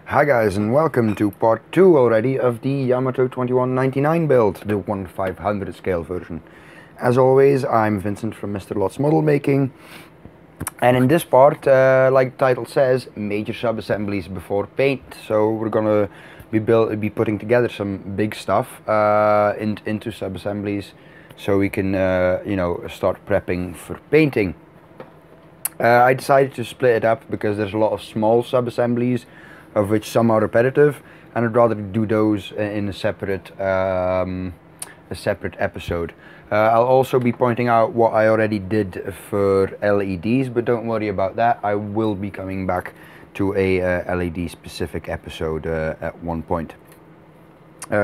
Hi guys, and welcome to part 2 already of the Yamato 2199 build, the 1/500 scale version. As always, I'm Vincent from Mr. Lot's Model Making, and in this part, like the title says, major sub-assemblies before paint. So we're gonna be putting together some big stuff into sub-assemblies, so we can start prepping for painting. I decided to split it up because there's a lot of small sub-assemblies, of which some are repetitive, and I'd rather do those in a separate episode. I'll also be pointing out what I already did for LEDs, but don't worry about that. I will be coming back to a LED specific episode at one point.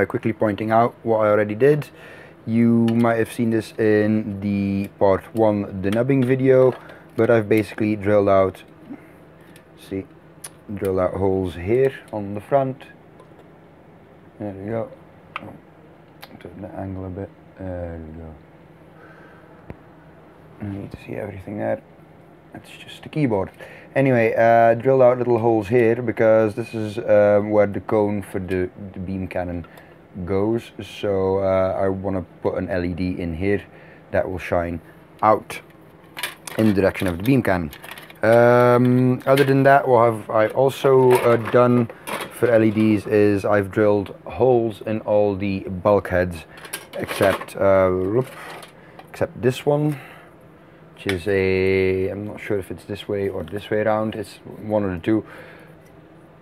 Quickly pointing out what I already did. You might have seen this in the part 1 denubbing video, but I've basically drilled out holes here on the front. There we go. Turn the angle a bit. There we go. I need to see everything there. It's just a keyboard. Anyway, drilled out little holes here because this is where the cone for the beam cannon goes. So I want to put an LED in here that will shine out in the direction of the beam cannon. Other than that, what I also done for LEDs is I've drilled holes in all the bulkheads except this one, which is I'm not sure if it's this way or this way around. It's one of the two,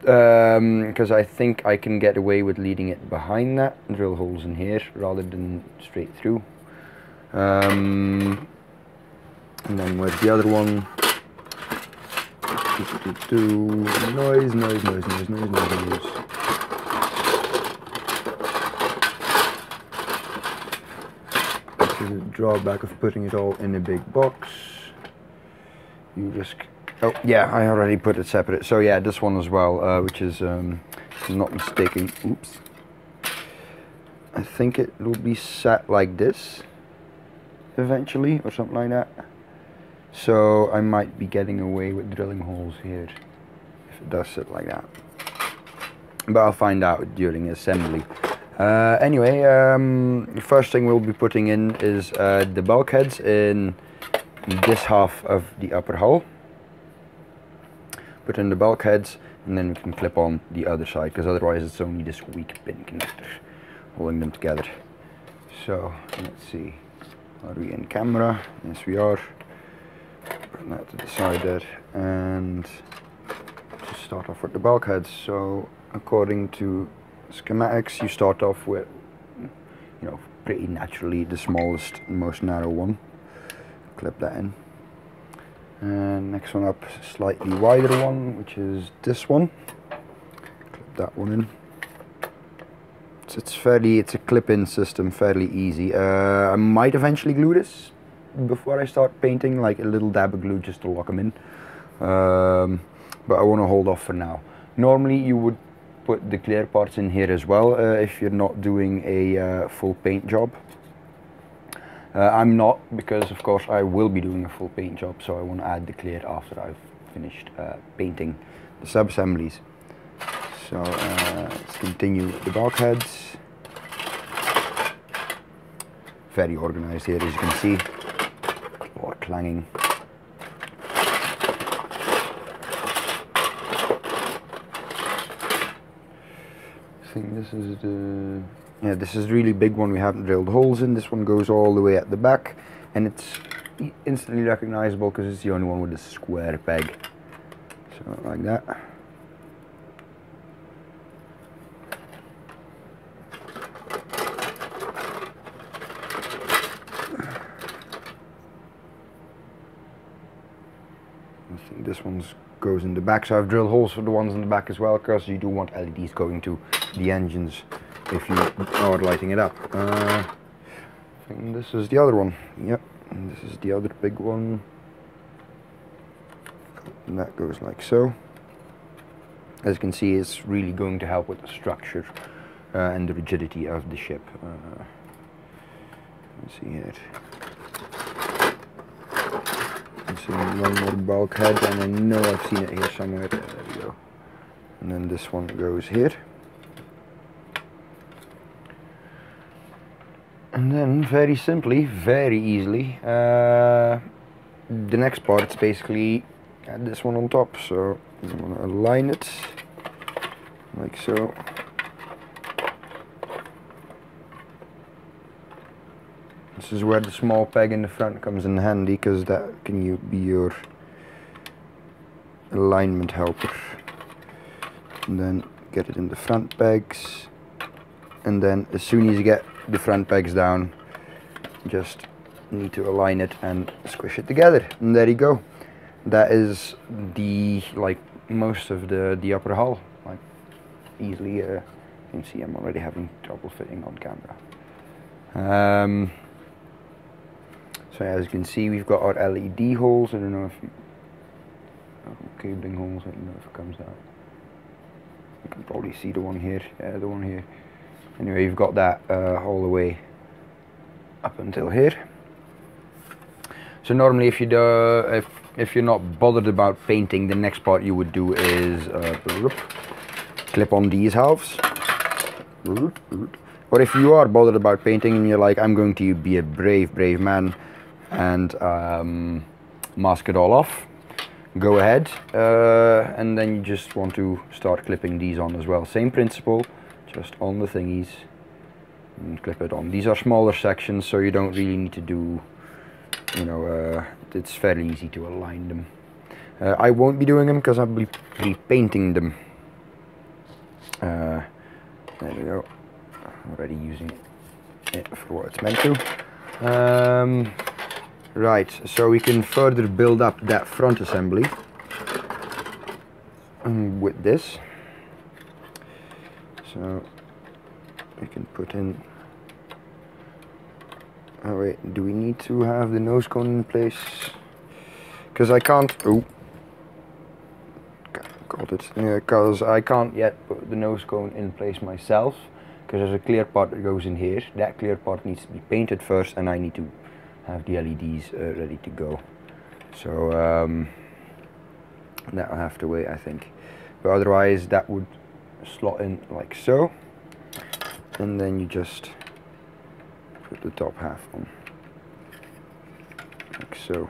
because I think I can get away with leading it behind that and drill holes in here rather than straight through. And then where's the other one? Noise. This is a drawback of putting it all in a big box. You just... oh yeah, I already put it separate. So yeah, this one as well, which is, if I'm not mistaken, oops. I think it will be sat like this eventually, or something like that. So I might be getting away with drilling holes here if it does sit like that, but I'll find out during assembly. Anyway, the first thing we'll be putting in is the bulkheads in this half of the upper hull. Put in the bulkheads, and then we can clip on the other side, because otherwise it's only this weak pin connector holding them together. So let's see, are we in camera? Yes, we are. Bring that to the side there, and just start off with the bulkheads. So according to schematics, you start off with, pretty naturally the smallest and most narrow one. Clip that in, and next one up, slightly wider one, which is this one. Clip that one in. So it's a clip-in system, fairly easy. I might eventually glue this before I start painting, like a little dab of glue just to lock them in, but I want to hold off for now. Normally you would put the clear parts in here as well if you're not doing a full paint job. I'm not, because of course I will be doing a full paint job, so I want to add the clear after I've finished painting the sub-assemblies. So let's continue with the bulkheads. Very organized here, as you can see. Or clanging. I think this is this is a really big one we haven't drilled holes in. This one goes all the way at the back, and it's instantly recognizable because it's the only one with a square peg. So like that. I think this one goes in the back, so I've drilled holes for the ones in the back as well, because you do want LEDs going to the engines if you are lighting it up. I think this is the other one. Yep, and this is the other big one. And that goes like so. As you can see, it's really going to help with the structure and the rigidity of the ship. Let's see here. One more bulkhead, and I know I've seen it here somewhere. There we go. and then this one goes here. And then very simply, very easily, the next part is basically add this one on top. So I'm going to align it like so. This is where the small peg in the front comes in handy, because that can be your alignment helper. And then get it in the front pegs, and then as soon as you get the front pegs down, just need to align it and squish it together, and there you go. That is the most of the upper hull. Like easily, you can see I'm already having trouble fitting on camera. So as you can see, we've got our LED holes. I don't know if cabling holes. I don't know if it comes out. You can probably see the one here. Yeah, the one here. Anyway, you've got that all the way up until here. So normally, if you're not bothered about painting, the next part you would do is clip on these halves. Or if you are bothered about painting and you're like, I'm going to be a brave man and mask it all off, go ahead. And then you just want to start clipping these on as well. Same principle, just on the thingies and clip it on. These are smaller sections, so you don't really need to do, you know, it's fairly easy to align them. I won't be doing them because I'll be pre-painting them. There we go. Already using it for what it's meant to. Right, so we can further build up that front assembly with this. So we can put in. Oh wait, do we need to have the nose cone in place? Because I can't. Oh, got it. Because I can't yet put the nose cone in place myself. Because there's a clear part that goes in here. That clear part needs to be painted first, and I need to have the LEDs ready to go. So that'll have to wait, I think. But otherwise, that would slot in like so, and then you just put the top half on, like so.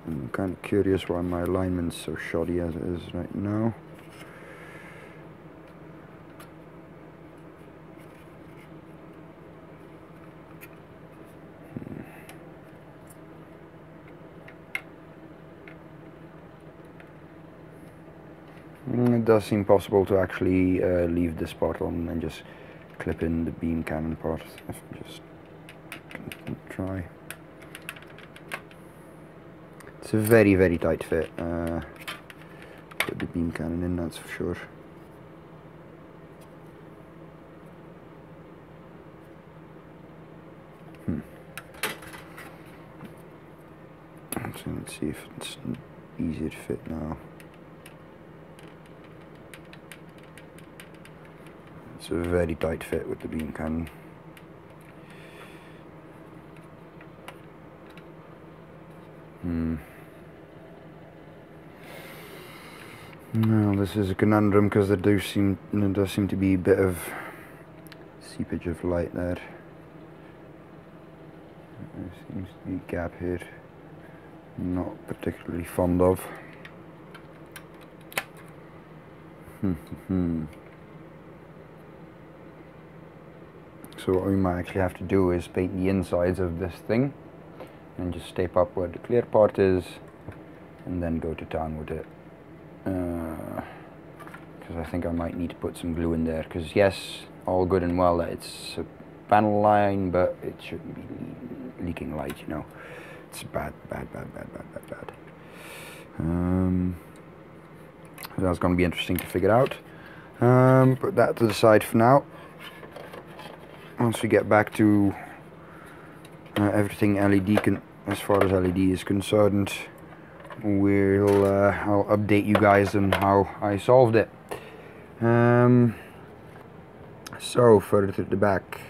I'm kind of curious why my alignment's so shoddy as it is right now. It does seem possible to actually leave this part on and just clip in the beam cannon part. If I just try. It's a very, very tight fit. Put the beam cannon in, that's for sure. So let's see if it's easier to fit now. It's a very tight fit with the beam cannon. No, this is a conundrum because there does seem to be a bit of seepage of light there. There seems to be a gap here. Not particularly fond of. So what we might actually have to do is paint the insides of this thing and just tape up where the clear part is and then go to town with it. Because I think I might need to put some glue in there, because yes, all good and well that it's a panel line, but it shouldn't be leaking light, you know. It's bad. That's going to be interesting to figure out. Put that to the side for now. Once we get back to everything LED, as far as LED is concerned, I'll update you guys on how I solved it. So further to the back,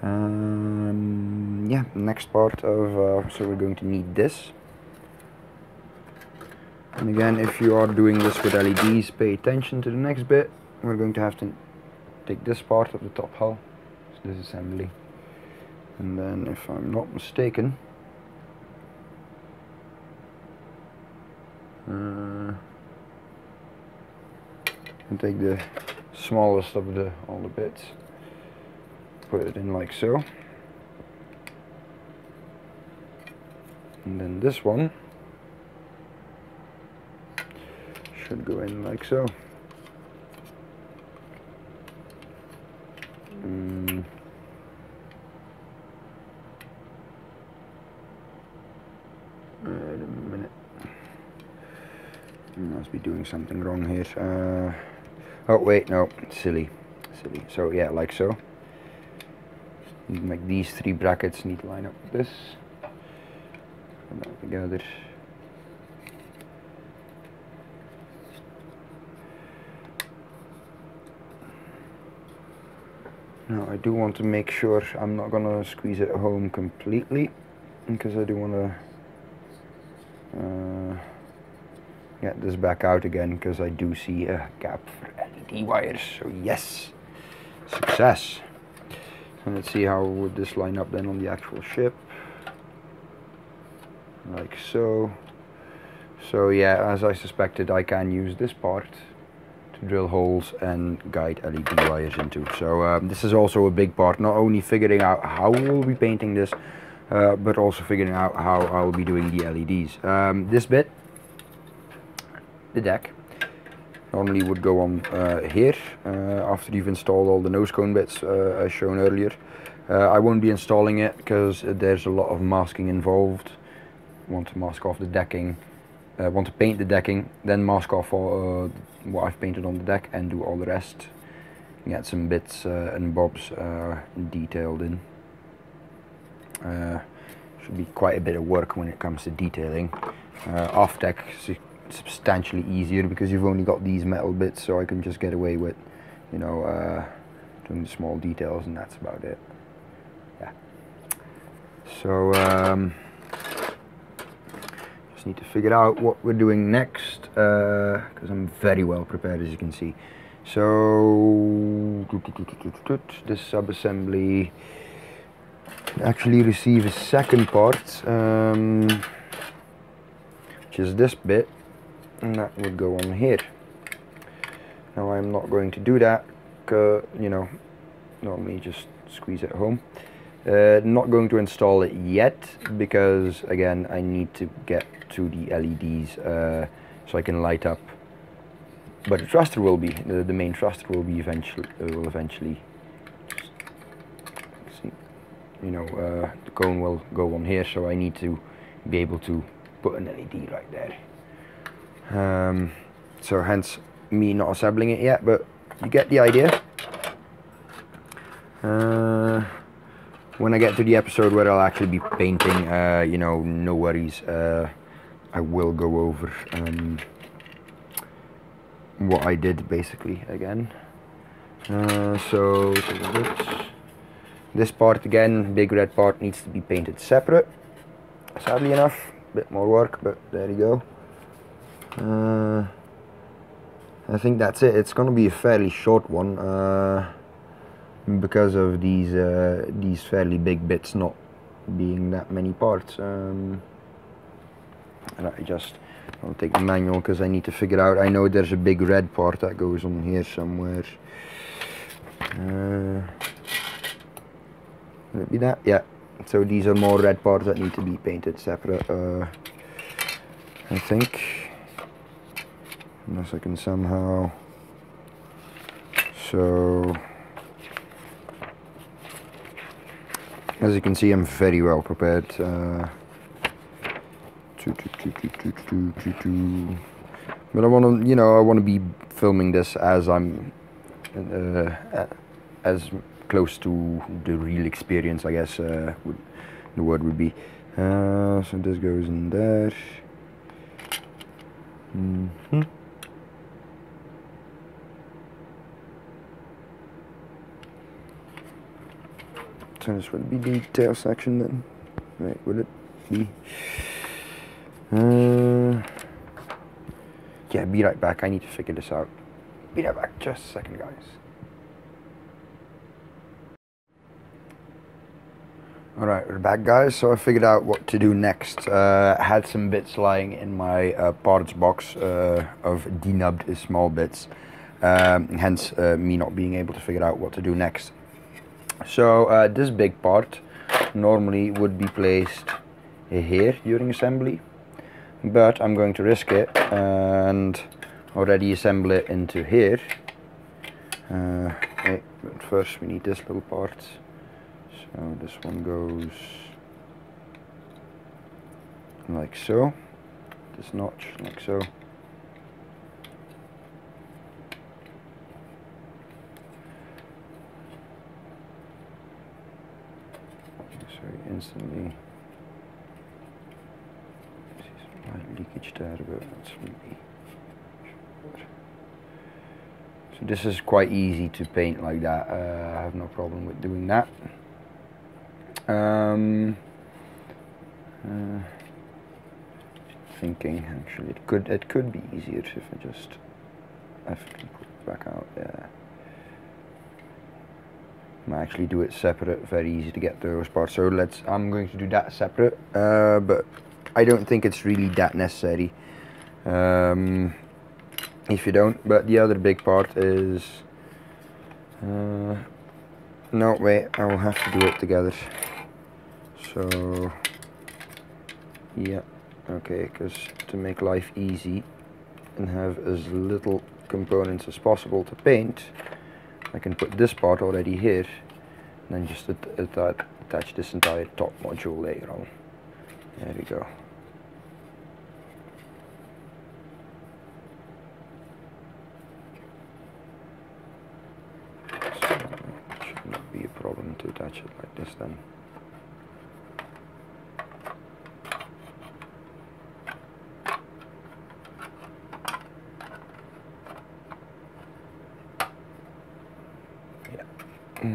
Yeah, next part of, so we're going to need this. And again, if you are doing this with LEDs, pay attention to the next bit. We're going to have to take this part of the top hull, so this assembly. And then, if I'm not mistaken, and take the smallest of all the bits, put it in like so, and then this one should go in like so. Wait a minute. I must be doing something wrong here. Oh wait, no, silly. So yeah, like so. Like these three brackets need to line up with this. Put that together. Now I do want to make sure I'm not gonna squeeze it home completely, because I do want to get this back out again, because I do see a gap for LED wires. So yes, success. And let's see how would this line up then on the actual ship. Like so. So yeah, as I suspected, I can use this part to drill holes and guide LED wires into. So this is also a big part, not only figuring out how we'll be painting this, but also figuring out how I'll be doing the LEDs. This bit, the deck, normally would go on here, after you've installed all the nose cone bits as shown earlier. I won't be installing it because there's a lot of masking involved. Want to mask off the decking, want to paint the decking, then mask off all, what I've painted on the deck, and do all the rest. Get some bits and bobs detailed in. Should be quite a bit of work when it comes to detailing. Off deck substantially easier because you've only got these metal bits, so I can just get away with, you know, doing the small details, and that's about it. Yeah. So just need to figure out what we're doing next, because I'm very well prepared, as you can see. So this sub-assembly actually receive a second part, which is this bit, and that would go on here. Now I'm not going to do that, you know, normally just squeeze it home. Not going to install it yet, because again I need to get to the LEDs so I can light up. But the thruster will be, the main thruster will be eventually, you know, the cone will go on here, so I need to be able to put an LED right there. So hence me not assembling it yet, but you get the idea. When I get to the episode where I'll actually be painting, you know, no worries, I will go over what I did basically again. So this part again, big red part, needs to be painted separate. Sadly enough, a bit more work, but there you go. I think that's it. It's gonna be a fairly short one, because of these fairly big bits not being that many parts. And I'll take the manual because I need to figure out. I know there's a big red part that goes on here somewhere. Would it be that? Yeah. So these are more red parts that need to be painted separate, I think. Unless I can somehow. So, as you can see, I'm very well prepared. But I want to, you know, I want to be filming this as I'm as close to the real experience, I guess the word would be. So this goes in there. So this would be the tail section then. Right, would it be? Yeah, be right back. I need to figure this out. Be right back. Just a second, guys. Alright, we're back, guys. So I figured out what to do next. I had some bits lying in my parts box of denubbed small bits. Hence me not being able to figure out what to do next. So this big part normally would be placed here during assembly, but I'm going to risk it and already assemble it into here. Okay, but first we need this little part. So this one goes like so, this notch like so. Sorry, instantly see some light leakage there, but that's maybe. So this is quite easy to paint like that. I have no problem with doing that. Thinking actually it could be easier if I just put it back out there. I actually do it separate, very easy to get those parts. So I'm going to do that separate, but I don't think it's really that necessary if you don't. But the other big part is no, wait, I will have to do it together. So yeah, okay, because to make life easy and have as little components as possible to paint, I can put this part already here and then just attach this entire top module later on. There we go. So it should not be a problem to attach it like this then.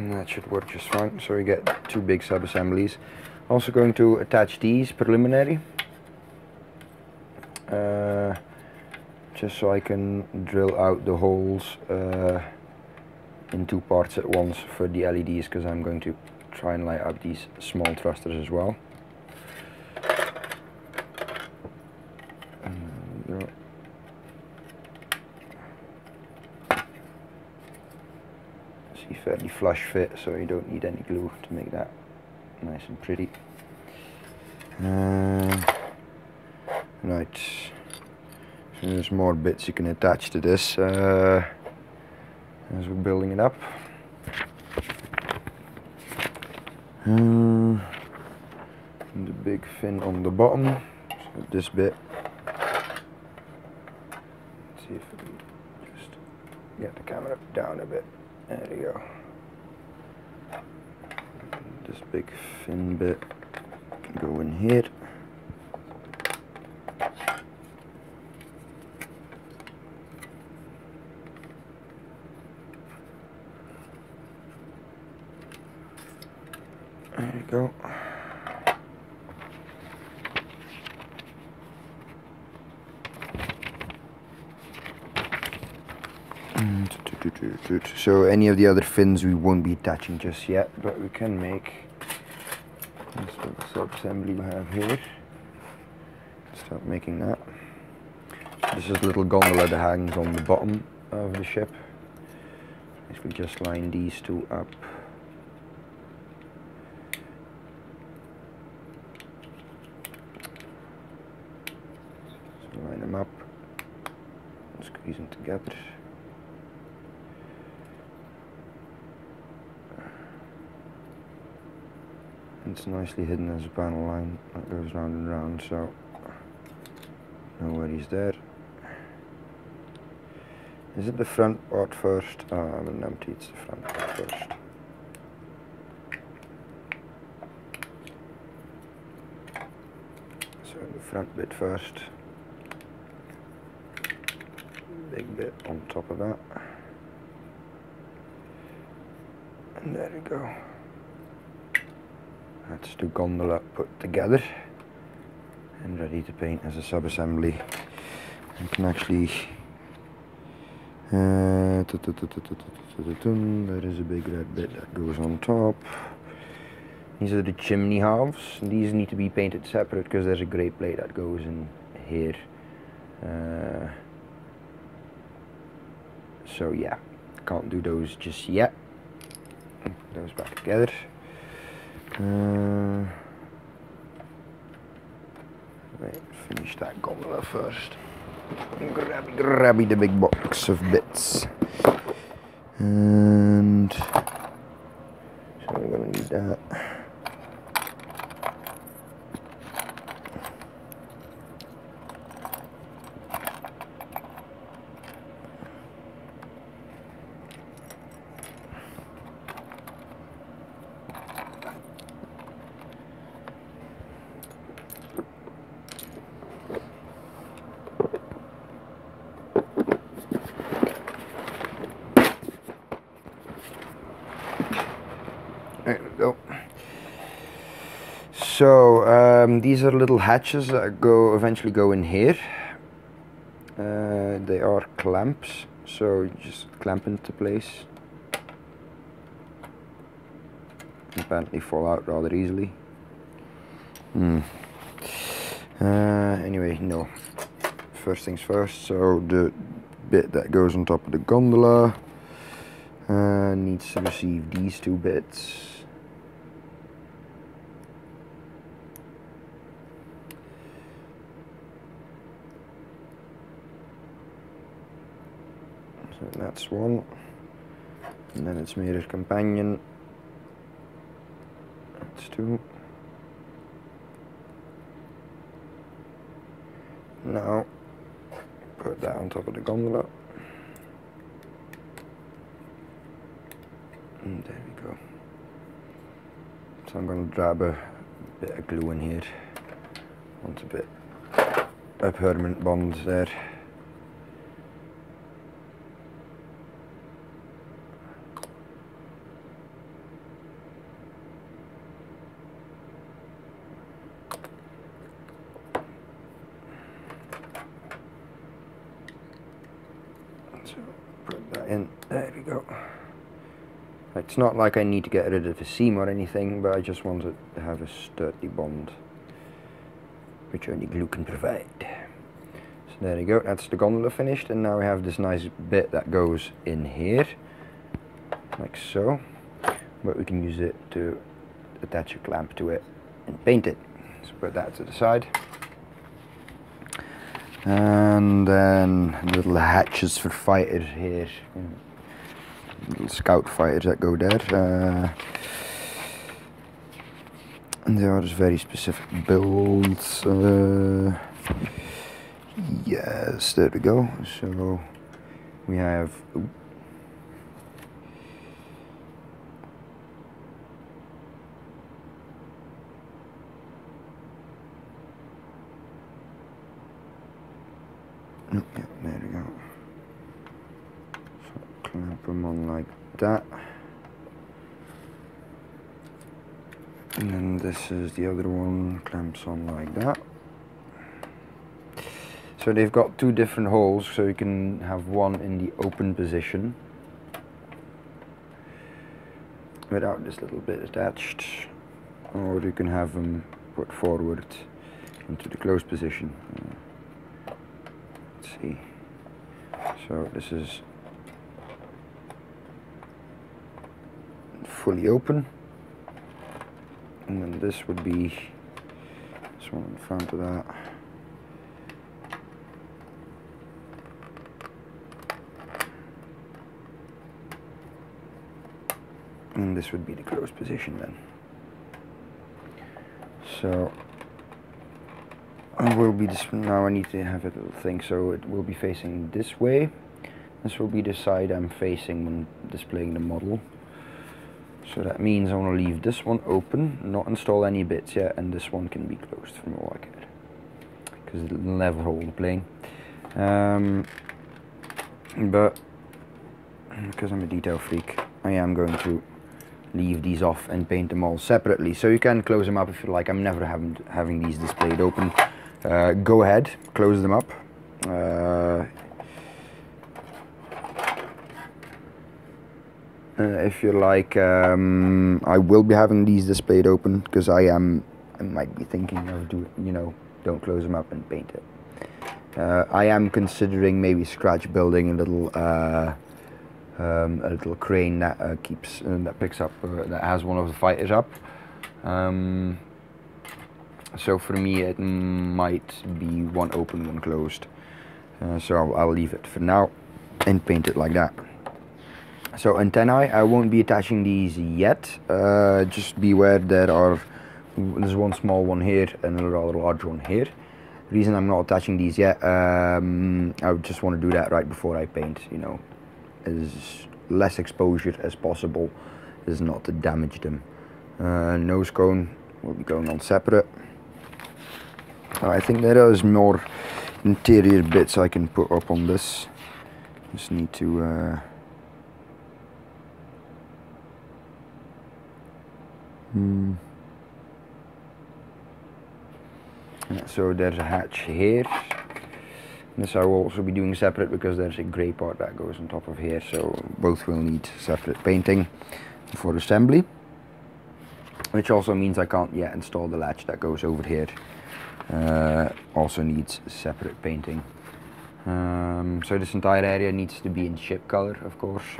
That should work just fine. So we get two big sub-assemblies. Also going to attach these preliminary, just so I can drill out the holes in two parts at once for the LEDs, because I'm going to try and light up these small thrusters as well. Fairly flush fit, so you don't need any glue to make that nice and pretty. Right, so there's more bits you can attach to this as we're building it up. And the big fin on the bottom, so this bit. Let's see if we can just get the camera down a bit. There we go. This big fin bit can go in here. There we go. So any of the other fins we won't be attaching just yet, but we can make this little sub-assembly we have here. Start making that. This is a little gondola that hangs on the bottom of the ship. Basically just line these two up. So line them up, squeeze them together. It's nicely hidden as a panel line that goes round and round, so no worries there. Is it the front part first? Oh, I haven't emptied, it's the front part first. So the front bit first. Big bit on top of that. And there we go. That's the gondola put together and ready to paint as a sub-assembly. You can actually there is a big red bit that goes on top. These are the chimney halves. These need to be painted separate because there's a grey plate that goes in here. So yeah, can't do those just yet. Put those back together. Right, finish that gondola first. Grabby the big box of bits. And so we're gonna need that. There we go. So these are little hatches that eventually go in here. They are clamps, so you just clamp into place. Apparently fall out rather easily. Anyway, no. First things first. So the bit that goes on top of the gondola needs to receive these two bits. So that's one, and then its mirror companion, that's two. Now put that on top of the gondola, and there we go. So I'm going to grab a bit of glue in here, want a permanent bond there. So put that in, there we go. It's not like I need to get rid of the seam or anything, but I just wanted to have a sturdy bond, which only glue can provide. So there you go, that's the gondola finished, and now we have this nice bit that goes in here, like so, but we can use it to attach a clamp to it and paint it. So put that to the side. And then little hatches for fighters here, little scout fighters that go there. And there are just very specific builds. Yes, there we go. So we have. Yeah, there we go. So clamp them on like that. And then this is the other one, clamps on like that. So they've got two different holes, so you can have one in the open position without this little bit attached, or you can have them put forward into the closed position. See, so this is fully open, and then this would be this one in front of that. And this would be the closed position then. So I will be this, now I need to have a little thing, so it will be facing this way. This will be the side I'm facing when displaying the model. So that means I want to leave this one open, not install any bits yet, and this one can be closed from all I can, because it'll never hold the plane. But because I'm a detail freak, I am going to leave these off and paint them all separately. So you can close them up if you like. I'm never having these displayed open. Go ahead, close them up. If you like, I will be having these displayed open because I might be thinking of don't close them up and paint it. I am considering maybe scratch building a little crane that that picks up that has one of the fighters up. So for me it might be one open, one closed. So I'll leave it for now and paint it like that. So antennae, I won't be attaching these yet. Just beware there's one small one here and a rather large one here. The reason I'm not attaching these yet, I just want to do that right before I paint, as less exposure as possible, is not to damage them. Nose cone will be going on separate. I think there is more interior bits I can put up on this. Just need to so there's a hatch here. This I will also be doing separate because there's a grey part that goes on top of here, so both will need separate painting for assembly, which also means I can't yet install the latch that goes over here. Also needs separate painting. So this entire area needs to be in ship color, of course,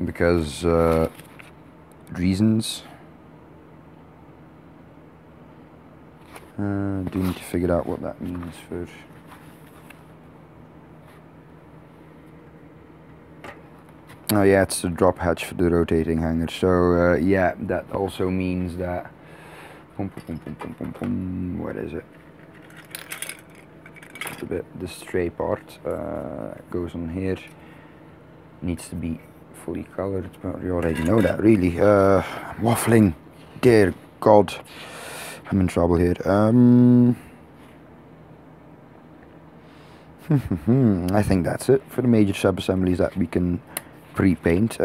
because reasons. Do need to figure out what that means for. Oh yeah, it's the drop hatch for the rotating hanger. So yeah, that also means that. Where is it? The stray part goes on here. Needs to be fully colored, but you already know that, really. Waffling, dear God. I'm in trouble here. I think that's it for the major sub-assemblies that we can pre-paint.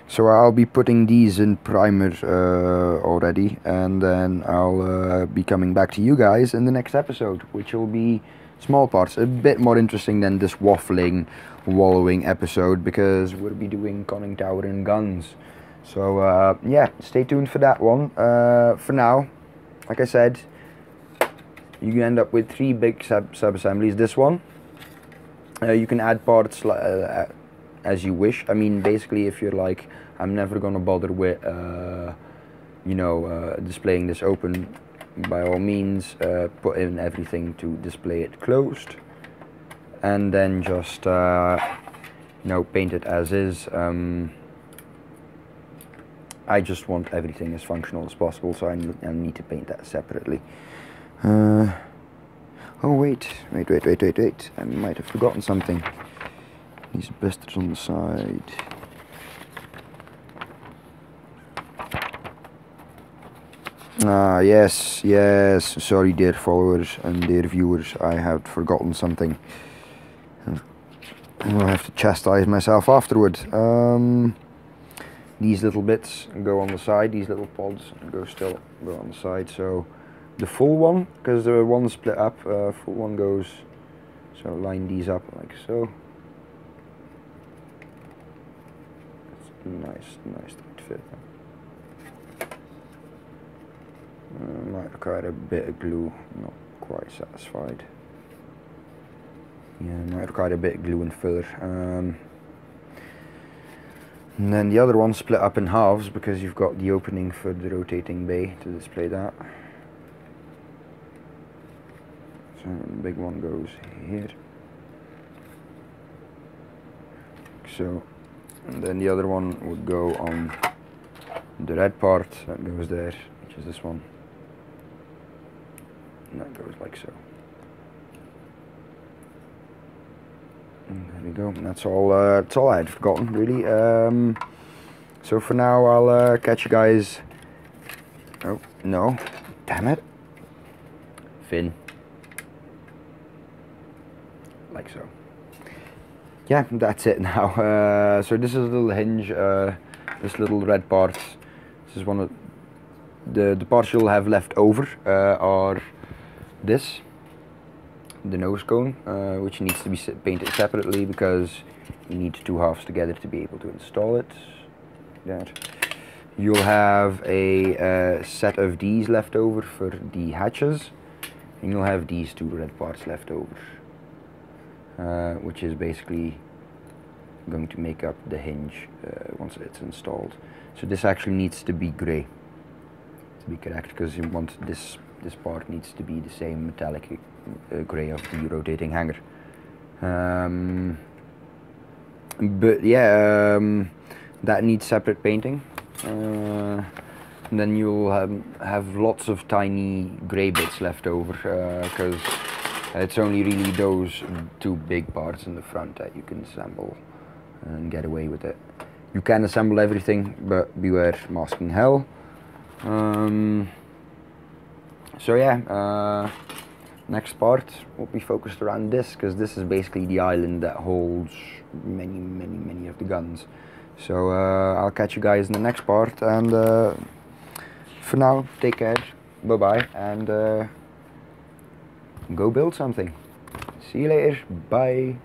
So I'll be putting these in primer already, and then I'll be coming back to you guys in the next episode, which will be small parts, a bit more interesting than this waffling, wallowing episode, because we'll be doing conning tower and guns. So yeah, stay tuned for that one. For now, like I said, you can end up with 3 big sub-assemblies. This one, you can add parts as you wish. I mean, basically, if you're like, I'm never gonna bother with displaying this open, by all means put in everything to display it closed, and then just paint it as is. I just want everything as functional as possible, so I need to paint that separately. Oh wait, I might have forgotten something. These blisters on the side. Yes, sorry dear followers and dear viewers, I have forgotten something. I'll have to chastise myself afterward. These little bits go on the side, these little pods go on the side, so the full one, because the one split up, full one goes, so line these up like so. Nice tight fit. Might require a bit of glue, not quite satisfied. Yeah, might require a bit of glue and filler. And then the other one split up in halves because you've got the opening for the rotating bay to display that. So the big one goes here. So, and then the other one would go on the red part that goes there, which is this one. And that goes like so. And there we go. And that's all I had forgotten, really. So for now, I'll catch you guys. Oh no! Damn it! Fin. Like so. yeah, that's it now. So this is a little hinge, this little red part. This is one of the parts you'll have left over are this, the nose cone, which needs to be painted separately because you need two halves together to be able to install it. There. You'll have a set of these left over for the hatches, and you'll have these two red parts left over, which is basically going to make up the hinge once it's installed. So this actually needs to be grey to be correct, because you want this part needs to be the same metallic grey of the rotating hanger. But yeah, that needs separate painting. And then you'll have lots of tiny grey bits left over, because it's only really those two big parts in the front that you can assemble and get away with it. You can assemble everything, but beware masking hell. So yeah, next part will be focused around this, because this is basically the island that holds many of the guns. So I'll catch you guys in the next part, and for now, take care, bye bye, and go build something. See you later, bye.